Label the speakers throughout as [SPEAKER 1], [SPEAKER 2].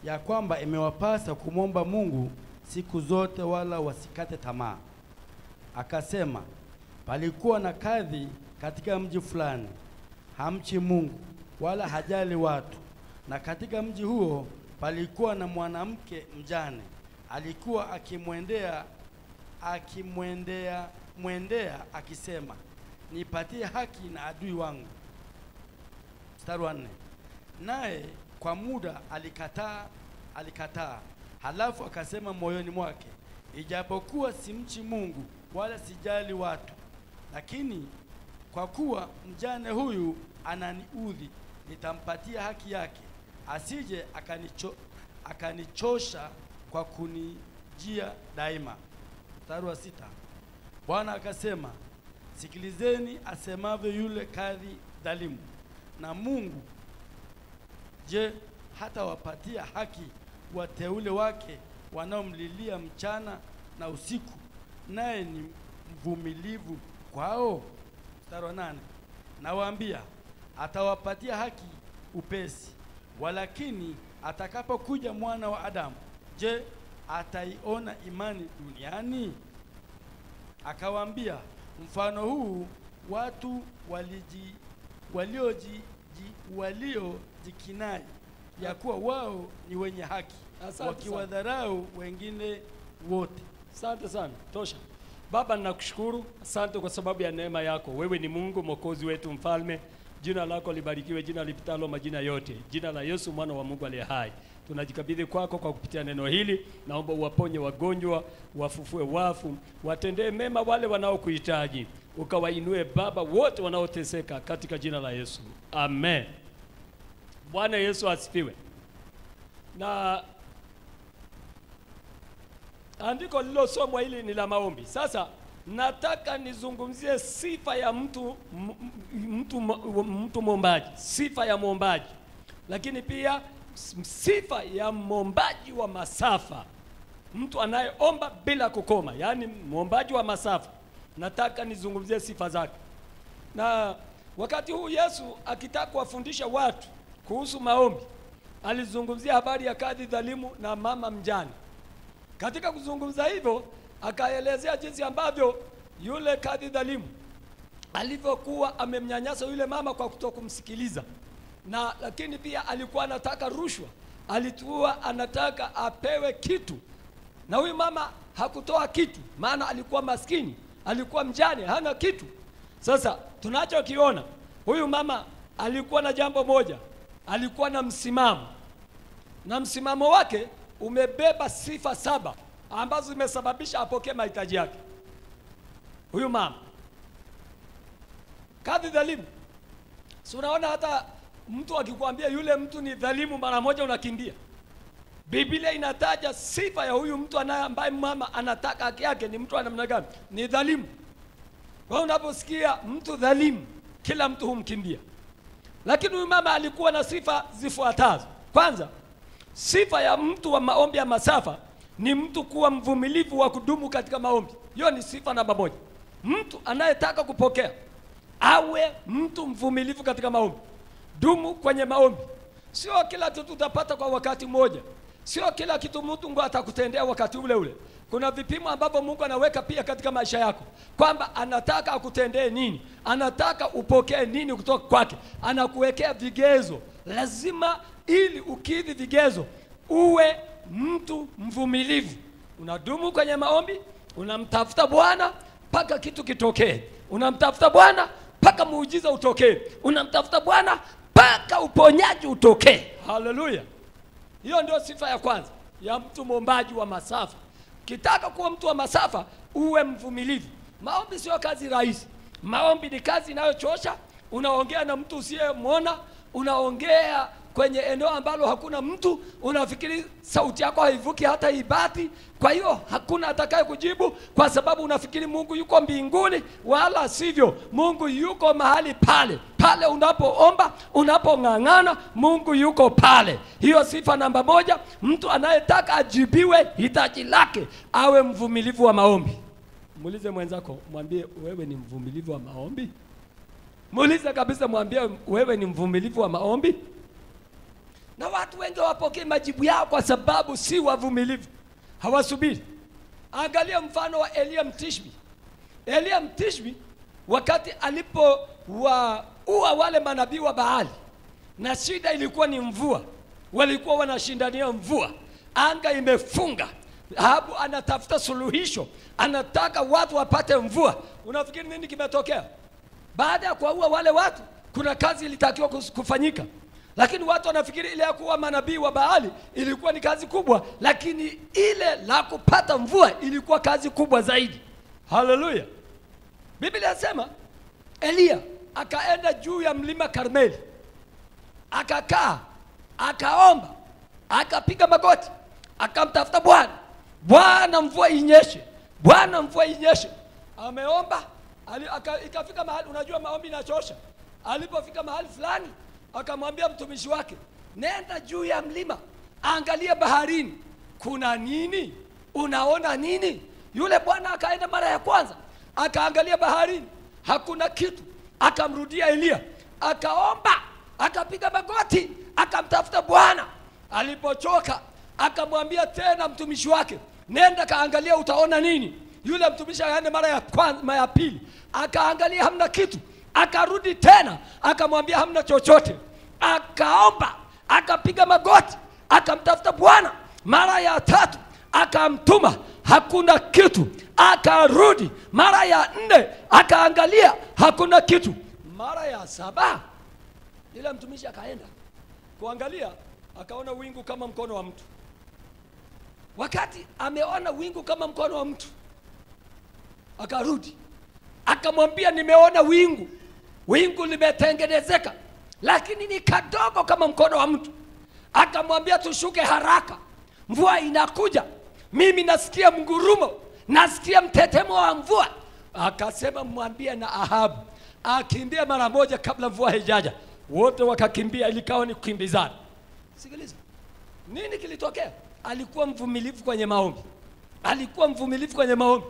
[SPEAKER 1] ya kwamba imewapasa kumwomba Mungu siku zote wala wasikate tamaa. Akasema, palikuwa na kadhi katika mji fulani, hamchi Mungu wala hajali watu. Na katika mji huo palikuwa na mwanamke mjane, alikuwa akimwendea akisema, nipatie haki na adui wangu. Mstari wa 4. Naye kwa muda alikataa. Halafu akasema moyoni mwake, ijapokuwa simchi Mungu wala sijali watu, lakini kwa kuwa mjane huyu ananiudhi, nitampatia haki yake, asije akanichosha kwa kunijia daima. Mstari wa 6. Bwana akasema, sikilizeni asemavyo yule kadhi dhalimu. Na Mungu, je, hata wapatia haki wateule wake wanaomlilia mchana na usiku, naye ni mvumilivu kwao? Mstari wa 8. Nawaambia, atawapatia haki upesi. Walakini atakapokuja Mwana wa Adamu, je, ataiona imani duniani? Akawaambia mfano huu, watu waliojikinai ya kuwa wao ni wenye haki, wakiwadharau wengine wote.
[SPEAKER 2] Asante sana. Tosha. Baba, ninakushukuru. Asante kwa sababu ya neema yako. Wewe ni Mungu Mwokozi wetu, mfalme. Jina lako libarikiwe, jina lipitalo majina yote. Jina la Yesu mwana wa Mungu aliye hai. Tunajikabidhi kwako kwa kupitia neno hili. Naomba uwaponye wagonjwa, wafufue wafu, watendee mema wale wanaokuhitaji. Ukawainue Baba wote wanaoteseka katika jina la Yesu. Amen. Bwana Yesu asifiwe. Na andiko lililosomwa hili ni la maombi. Sasa nataka nizungumzie sifa ya mtu mwombaji, sifa ya mwombaji, lakini pia sifa ya mwombaji wa masafa, mtu anayeomba bila kukoma, yani mwombaji wa masafa. Nataka nizungumzie sifa zake. Na wakati huu Yesu akitaka kuwafundisha watu kuhusu maombi, alizungumzia habari ya kadhi dhalimu na mama mjane. Katika kuzungumza hivyo, akaelezea jinsi ambavyo yule kadhi dhalimu alivyokuwa amemnyanyasa yule mama kwa kutokumsikiliza, na lakini pia alikuwa anataka rushwa, alikuwa anataka apewe kitu, na huyu mama hakutoa kitu, maana alikuwa maskini, alikuwa mjane, hana kitu. Sasa tunachokiona, huyu mama alikuwa na jambo moja, alikuwa na msimamo, na msimamo wake umebeba sifa 7 ambazo zimesababisha apokee mahitaji yake. Huyu mama kadhi dhalimu, si unaona hata mtu akikwambia yule mtu ni dhalimu, mara moja unakimbia. Biblia inataja sifa ya huyu mtu ambaye mama anataka haki yake ni mtu wa namna gani? Ni dhalimu. Kwa unaposikia mtu dhalimu, kila mtu humkimbia. Lakini huyu mama alikuwa na sifa zifuatazo. Kwanza, sifa ya mtu wa maombi ya masafa ni mtu kuwa mvumilivu wa kudumu katika maombi. Hiyo ni sifa namba 1. Mtu anayetaka kupokea awe mtu mvumilivu katika maombi. Dumu kwenye maombi. Sio kila kitu utapata kwa wakati mmoja. Sio kila kitu Mungu atakutendea wakati ule ule. Kuna vipimo ambavyo Mungu anaweka pia katika maisha yako, kwamba anataka akutendee nini, anataka upokee nini kutoka kwake. Anakuwekea vigezo. Lazima ili ukidhi vigezo uwe mtu mvumilivu. Unadumu kwenye maombi, unamtafuta Bwana mpaka kitu kitokee. Unamtafuta Bwana mpaka muujiza utokee. Unamtafuta Bwana mpaka uponyaji utokee. Haleluya. Hiyo ndio sifa ya kwanza ya mtu mwombaji wa masafa. Kitaka kuwa mtu wa masafa, uwe mvumilivu. Maombi sio kazi rahisi. Maombi ni kazi inayochosha. Unaongea na mtu usiyemwona, unaongea kwenye eneo ambalo hakuna mtu, unafikiri sauti yako haivuki hata ibati. Kwa hiyo hakuna atakaye kujibu, kwa sababu unafikiri Mungu yuko mbinguni, wala sivyo. Mungu yuko mahali pale. Pale unapoomba, unapong'ang'ana, Mungu yuko pale. Hiyo sifa namba 1, mtu anayetaka ajibiwe hitaji lake awe mvumilivu wa maombi. Muulize mwenzako, mwambie wewe ni mvumilivu wa maombi? Muulize kabisa, mwambie wewe ni mvumilivu wa maombi? Na watu wengi wapokee majibu yao kwa sababu si wavumilivu, hawasubiri. Angalia mfano wa Elia Mtishbi. Elia Mtishbi wakati alipowaua wale manabii wa Baali, na shida ilikuwa ni mvua, walikuwa wanashindania mvua, anga imefunga, Ahabu anatafuta suluhisho, anataka watu wapate mvua. Unafikiri nini kimetokea? Baada ya kuua wale watu, kuna kazi ilitakiwa kufanyika, lakini watu wanafikiri ile ya kuua manabii wa Baali ilikuwa ni kazi kubwa, lakini ile la kupata mvua ilikuwa kazi kubwa zaidi. Haleluya! Biblia inasema Elia akaenda juu ya mlima Karmeli, akakaa, akaomba, akapiga magoti, akamtafuta Bwana. Bwana, mvua inyeshe, Bwana, mvua inyeshe. Ameomba, ikafika mahali, unajua maombi inachosha. Alipofika mahali fulani, akamwambia mtumishi wake, nenda juu ya mlima, angalia baharini, kuna nini? Unaona nini? Yule bwana akaenda mara ya kwanza, akaangalia baharini, hakuna kitu. Akamrudia Elia, akaomba, akapiga magoti, akamtafuta Bwana. Alipochoka, akamwambia tena mtumishi wake, nenda kaangalia, utaona nini? Yule mtumishi akaenda mara ya kwanza, mara ya pili, akaangalia hamna kitu. Akarudi tena, akamwambia hamna chochote. Akaomba, akapiga magoti, akamtafuta Bwana. Mara ya tatu akamtuma, hakuna kitu. Akarudi mara ya 4, akaangalia, hakuna kitu. Mara ya 7 yule mtumishi akaenda kuangalia, akaona wingu kama mkono wa mtu. Wakati ameona wingu kama mkono wa mtu, akarudi, akamwambia, nimeona wingu, wingu limetengenezeka, lakini ni kadogo kama mkono wa mtu. Akamwambia, tushuke haraka, mvua inakuja, mimi nasikia mgurumo, nasikia mtetemo wa mvua. Akasema, mwambie na Ahabu akimbia mara moja kabla mvua haijaja. Wote wakakimbia, ilikawa ni kukimbizana. Sikiliza, nini kilitokea? Alikuwa mvumilivu kwenye maombi. Alikuwa mvumilivu kwenye maombi.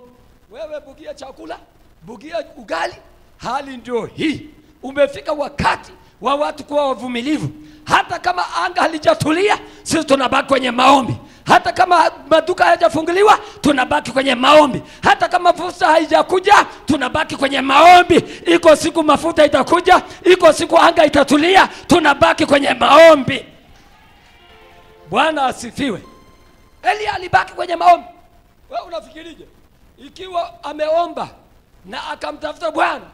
[SPEAKER 2] Wewe bugia chakula, bugia ugali, hali ndio hii. Umefika wakati wa watu kuwa wavumilivu. Hata kama anga halijatulia, sisi tunabaki kwenye maombi. Hata kama maduka hayajafunguliwa, tunabaki kwenye maombi. Hata kama fursa haijakuja, tunabaki kwenye maombi. Iko siku mafuta itakuja, iko siku anga itatulia, tunabaki kwenye maombi. Bwana asifiwe. Elia alibaki kwenye maombi. Wewe unafikirije? Ikiwa ameomba na akamtafuta Bwana,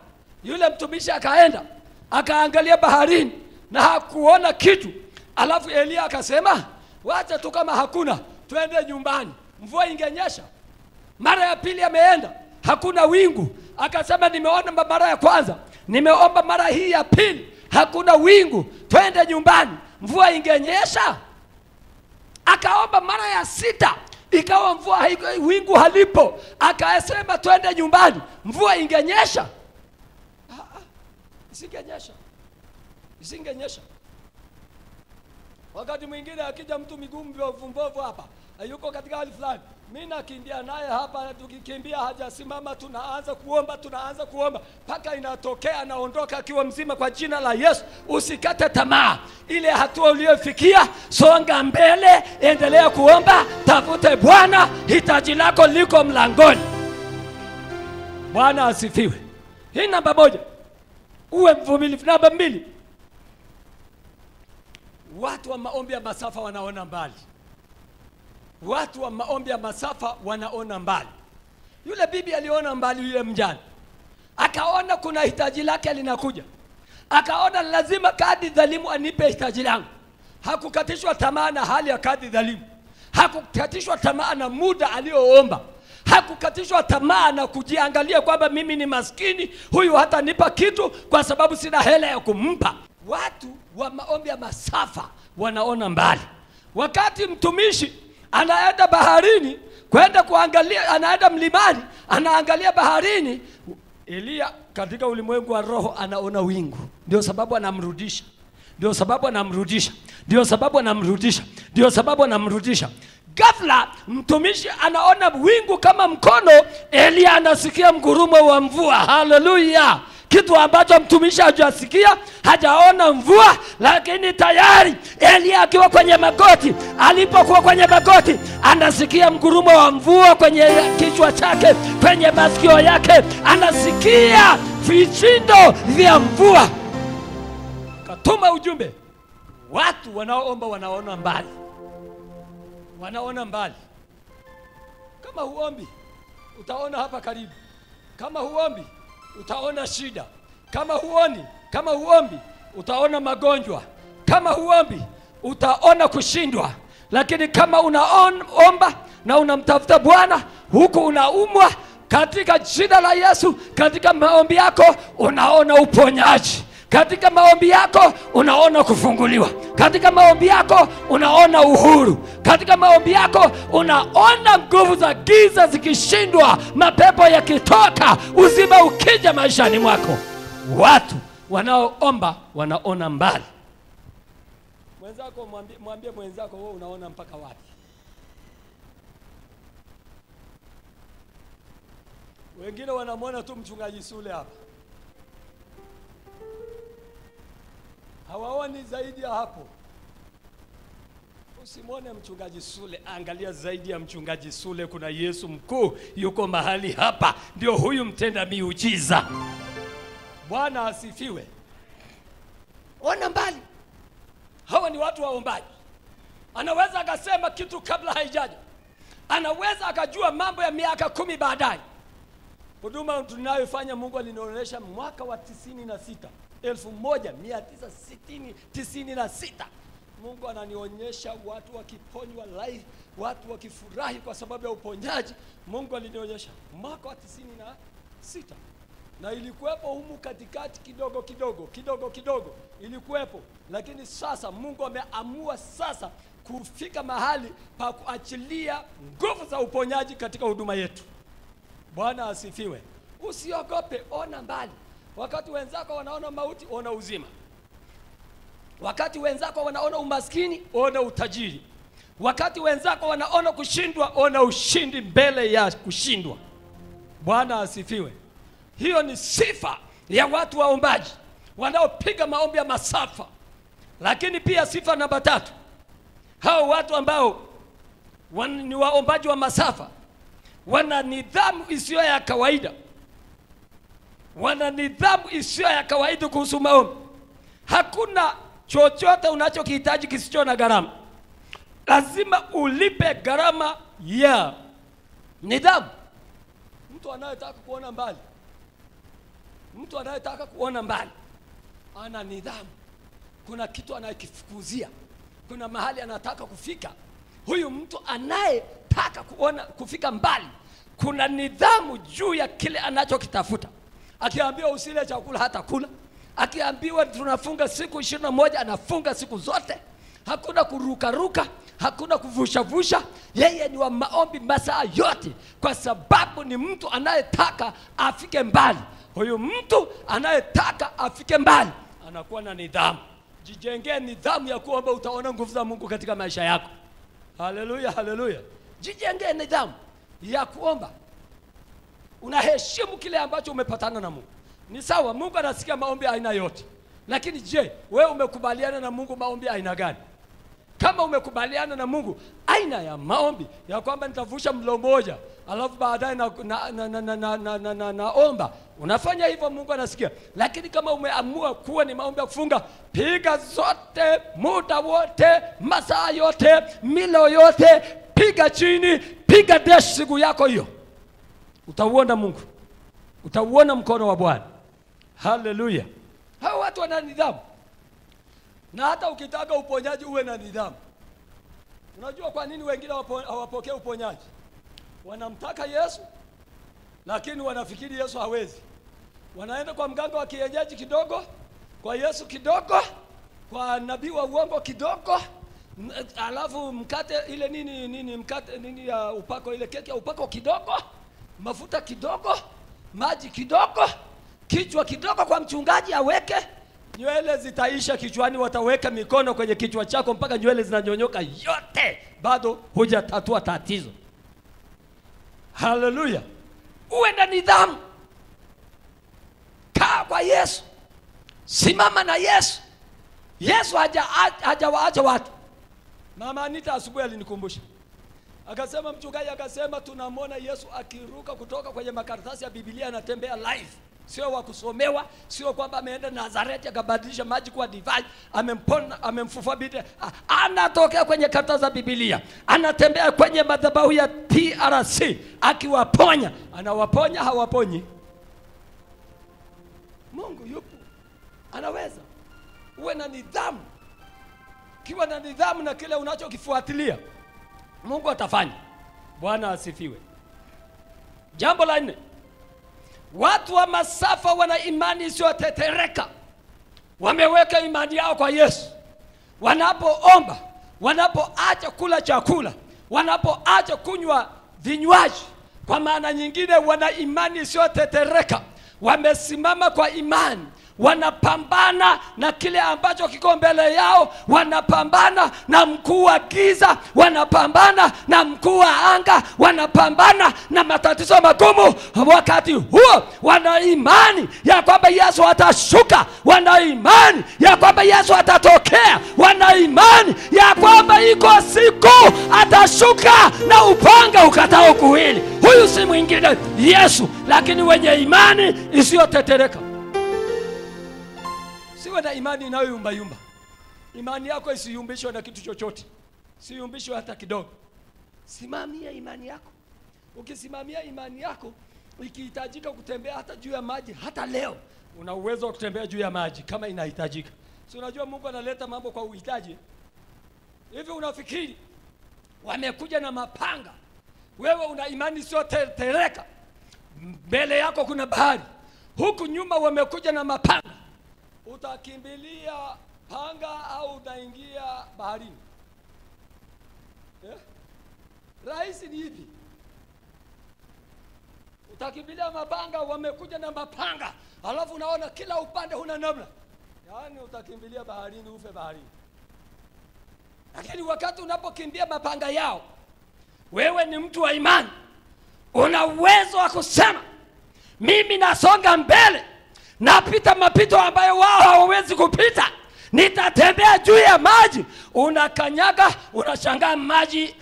[SPEAKER 2] yule mtumishi akaenda, akaangalia baharini na hakuona kitu. Alafu Elia akasema, wacha tu kama hakuna, twende nyumbani, mvua ingenyesha. Mara ya pili ameenda, hakuna wingu. Akasema, nimeona mara ya kwanza, nimeomba mara hii ya pili, hakuna wingu, twende nyumbani, mvua ingenyesha. Akaomba mara ya 6, ikawa mvua wingu halipo. Akasema, twende nyumbani, mvua ingenyesha. Isingenyesha. Wakati mwingine akija mtu miguu mbovu hapa, yuko katika hali fulani, mimi nakimbia naye hapa, tukikimbia hajasimama, tunaanza kuomba mpaka inatokea anaondoka akiwa mzima kwa jina la Yesu. Usikate tamaa. Ile hatua uliyofikia, songa mbele, endelea kuomba, tafute Bwana, hitaji lako liko mlangoni. Bwana asifiwe. Hii namba 1. Uwe mvumilivu. Namba 2. Watu wa maombi ya masafa wanaona mbali. Watu wa maombi ya masafa wanaona mbali. Yule bibi aliona mbali, yule mjane. Akaona kuna hitaji lake linakuja. Akaona lazima kadi dhalimu anipe hitaji langu. Hakukatishwa tamaa na hali ya kadi dhalimu. Hakukatishwa tamaa na muda alioomba. Hakukatishwa tamaa na kujiangalia kwamba mimi ni maskini, huyu hata nipa kitu kwa sababu sina hela ya kumpa. Watu wa maombi ya masafa wanaona mbali. Wakati mtumishi anaenda baharini kwenda kuangalia, anaenda mlimani, anaangalia baharini, Elia katika ulimwengu wa roho anaona wingu. Ndio sababu anamrudisha. Ghafla mtumishi anaona wingu kama mkono, Elia anasikia mgurumo wa mvua. Haleluya! kitu ambacho mtumishi hajasikia, hajaona mvua, lakini tayari Elia akiwa kwenye magoti, alipokuwa kwenye magoti, anasikia mgurumo wa mvua kwenye kichwa chake, kwenye masikio yake, anasikia vishindo vya mvua. Katuma ujumbe, watu wanaoomba wanaona mbali, wanaona mbali. Kama huombi utaona hapa karibu, kama huombi utaona shida, kama huombi utaona magonjwa, kama huombi utaona kushindwa. Lakini kama unaomba na unamtafuta Bwana huku unaumwa, katika jina la Yesu, katika maombi yako unaona uponyaji, katika maombi yako unaona kufunguliwa, katika maombi yako unaona uhuru, katika maombi yako unaona nguvu za giza zikishindwa, mapepo yakitoka, uzima ukija maishani mwako. Watu wanaoomba wanaona mbali. Mwenzako mwambie mwenzako, wewe unaona mpaka wapi? Wengine wanamwona tu mchungaji Sule hapa, hawaoni zaidi ya hapo. Usimwone mchungaji Sule, angalia zaidi ya mchungaji Sule. Kuna Yesu mkuu yuko mahali hapa, ndio huyu mtenda miujiza. Bwana asifiwe. Ona mbali. Hawa ni watu waombaji. Anaweza akasema kitu kabla haijaja, anaweza akajua mambo ya miaka 10 baadaye. Huduma tunayofanya Mungu alinionyesha mwaka wa 1996 Mungu ananionyesha watu wakiponywa live, watu wakifurahi kwa sababu ya uponyaji. Mungu alinionyesha mwaka wa 96, na ilikuwepo humu katikati kidogo ilikuwepo. Lakini sasa Mungu ameamua sasa kufika mahali pa kuachilia nguvu za uponyaji katika huduma yetu. Bwana asifiwe. Usiogope, ona mbali. Wakati wenzako wanaona mauti, ona uzima. Wakati wenzako wanaona umaskini, ona utajiri. Wakati wenzako wanaona kushindwa, ona ushindi mbele ya kushindwa. Bwana asifiwe. Hiyo ni sifa ya watu waombaji wanaopiga maombi ya masafa. Lakini pia sifa namba 3, hao watu ambao ni waombaji wa masafa wana nidhamu isiyo ya kawaida. Wana nidhamu isiyo ya kawaida kuhusu maombi. Hakuna chochote unachokihitaji kisicho na gharama. Lazima ulipe gharama ya nidhamu. Mtu anayetaka kuona mbali, ana nidhamu. Kuna kitu anayekifukuzia, kuna mahali anataka kufika. Huyu mtu anayetaka kufika mbali, kuna nidhamu juu ya kile anachokitafuta. Akiambiwa usile chakula hata kula. Akiambiwa tunafunga siku 21, anafunga siku zote. Hakuna kuruka, hakuna kuvusha. Yeye ni wa maombi masaa yote, kwa sababu ni mtu anayetaka afike mbali. Huyu mtu anayetaka afike mbali anakuwa na nidhamu. Jijengee nidhamu ya kuomba, utaona nguvu za Mungu katika maisha yako. Haleluya. Jijengee nidhamu ya kuomba. Unaheshimu kile ambacho umepatana na Mungu. Ni sawa, Mungu anasikia maombi aina yote. Lakini je, wewe umekubaliana na Mungu maombi aina gani? Kama umekubaliana na Mungu aina ya maombi ya kwamba nitavusha mlo mmoja, alafu baadaye naomba, unafanya hivyo, Mungu anasikia. Lakini kama umeamua kuwa ni maombi ya kufunga, piga zote, muda wote, masaa yote, milo yote, piga chini, piga dash siku yako hiyo, utauona Mungu, utauona mkono wa Bwana. Haleluya. Hao watu wana nidhamu. Na hata ukitaka uponyaji uwe na nidhamu. Unajua kwa nini wengine hawapokee uponyaji? Wanamtaka Yesu, lakini wanafikiri Yesu hawezi. Wanaenda kwa mganga wa kienyeji kidogo, kwa Yesu kidogo, kwa nabii wa uongo kidogo, alafu mkate ile mkate ya upako, ile keki ya upako kidogo, mafuta kidogo, maji kidogo, kichwa kidogo kwa mchungaji aweke. Nywele zitaisha kichwani, wataweka mikono kwenye kichwa chako mpaka nywele zinanyonyoka yote, bado hujatatua tatizo. Haleluya. Uwe na nidhamu. Kaa kwa Yesu, simama na Yesu. Yesu hajawaacha watu. Mama Anita asubuhi alinikumbusha, akasema mchungaji, akasema tunamwona Yesu akiruka kutoka kwenye makaratasi ya Biblia, anatembea live, sio wa kusomewa, sio kwamba ameenda Nazareti akabadilisha maji kuwa divai, amempona, amemfufua bide. Anatokea kwenye karatasi za Biblia, anatembea kwenye madhabahu ya TRC akiwaponya. Anawaponya, hawaponyi. Mungu yupo, anaweza. Uwe na nidhamu. Kiwa na nidhamu na kile unachokifuatilia, Mungu atafanya. Bwana asifiwe. Jambo la 4, watu wa masafa wana imani isiyotetereka. Wameweka imani yao kwa Yesu. Wanapoomba, wanapoacha kula chakula, wanapoacha kunywa vinywaji, kwa maana nyingine wana imani isiyotetereka. Wamesimama kwa imani, wanapambana na kile ambacho kiko mbele yao, wanapambana na mkuu wa giza, wanapambana na mkuu wa anga, wanapambana na matatizo magumu. Wakati huo wana imani ya kwamba Yesu atashuka, wana imani ya kwamba Yesu atatokea, wana imani ya kwamba iko siku atashuka na upanga ukatao kuwili. Huyu si mwingine Yesu, lakini wenye imani isiyotetereka. Siwe na imani inayoyumba yumba. Imani yako isiyumbishwe na kitu chochote. Siyumbishwe hata kidogo. Simamia imani yako. Ukisimamia imani yako, ikihitajika kutembea hata juu ya maji, hata leo una uwezo wa kutembea juu ya maji kama inahitajika. Si unajua Mungu analeta mambo kwa uhitaji. Hivi unafikiri wamekuja na mapanga, wewe una imani sio tetereka? Mbele yako kuna bahari, huku nyuma wamekuja na mapanga, utakimbilia panga au utaingia baharini? Rahisi ni hivi. Utakimbilia mapanga, wamekuja na mapanga, alafu unaona kila upande huna namna, yaani utakimbilia baharini, ufe baharini. Lakini wakati unapokimbia mapanga yao, wewe ni mtu wa imani, una uwezo wa kusema mimi nasonga mbele, napita mapito ambayo wao hawawezi kupita, nitatembea juu ya maji. Unakanyaga, unashangaa maji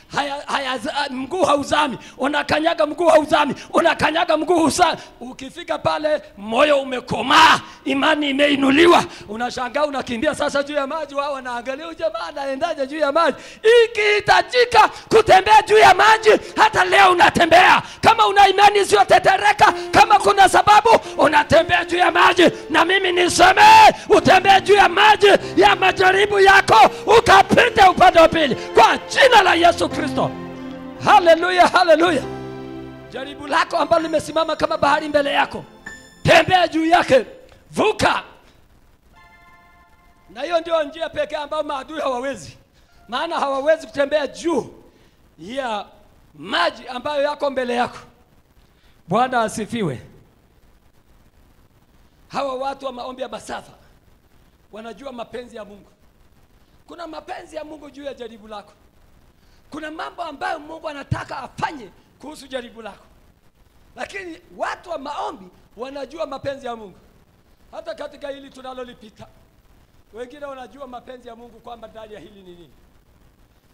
[SPEAKER 2] mguu hauzami, unakanyaga mguu hauzami, unakanyaga mguu hauzami. Ukifika pale moyo umekomaa, imani imeinuliwa, unashangaa unakimbia sasa juu ya maji. Wao wanaangalia jamaa anaendaje juu ya maji. Ikihitajika kutembea juu ya maji, hata leo unatembea. Kama una imani isiyotetereka, kama kuna sababu, unatembea juu ya maji. Na mimi niseme, utembee juu ya maji ya majaribu yako, ukapite upande wa pili kwa jina la Yesu Kristo. Haleluya, haleluya. Jaribu lako ambalo limesimama kama bahari mbele yako, tembea juu yake, vuka. Na hiyo ndio njia pekee ambayo maadui hawawezi. Maana hawawezi kutembea juu ya maji ambayo yako mbele yako. Bwana asifiwe. Hawa watu wa maombi ya masafa wanajua mapenzi ya Mungu. Kuna mapenzi ya Mungu juu ya jaribu lako. Kuna mambo ambayo Mungu anataka afanye kuhusu jaribu lako. Lakini watu wa maombi wanajua mapenzi ya Mungu. Hata katika hili tunalolipita, wengine wanajua mapenzi ya Mungu kwamba ndani ya hili ni nini.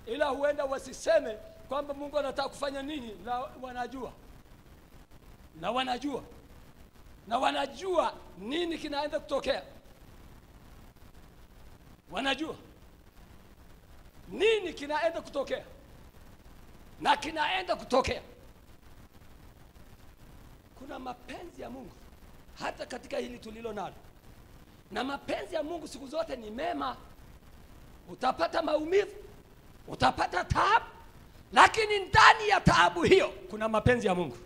[SPEAKER 2] Ila huenda wasiseme kwamba Mungu anataka kufanya nini, na wanajua. Na wanajua. Na wanajua nini kinaenda kutokea. Wanajua nini kinaenda kutokea, na kinaenda kutokea. Kuna mapenzi ya Mungu hata katika hili tulilo nalo. Na mapenzi ya Mungu siku zote ni mema. Utapata maumivu, utapata taabu, lakini ndani ya taabu hiyo kuna mapenzi ya Mungu.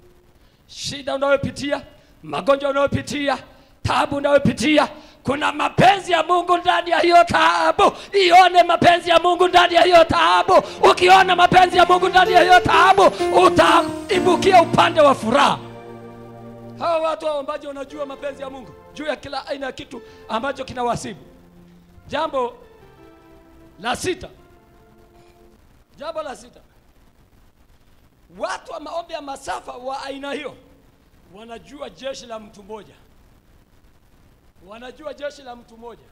[SPEAKER 2] Shida unayopitia, magonjwa unayopitia, taabu unayopitia, kuna mapenzi ya Mungu ndani ya hiyo taabu. Ione mapenzi ya Mungu ndani ya hiyo taabu. Ukiona mapenzi ya Mungu ndani ya hiyo taabu, utaibukia upande wa furaha. Hawa watu waombaji wanajua mapenzi ya Mungu juu ya kila aina ya kitu ambacho kinawasibu. Jambo la 6. Jambo la 6. Watu wa maombi ya masafa wa aina hiyo wanajua jeshi la mtu mmoja. wanajua jeshi la mtu mmoja.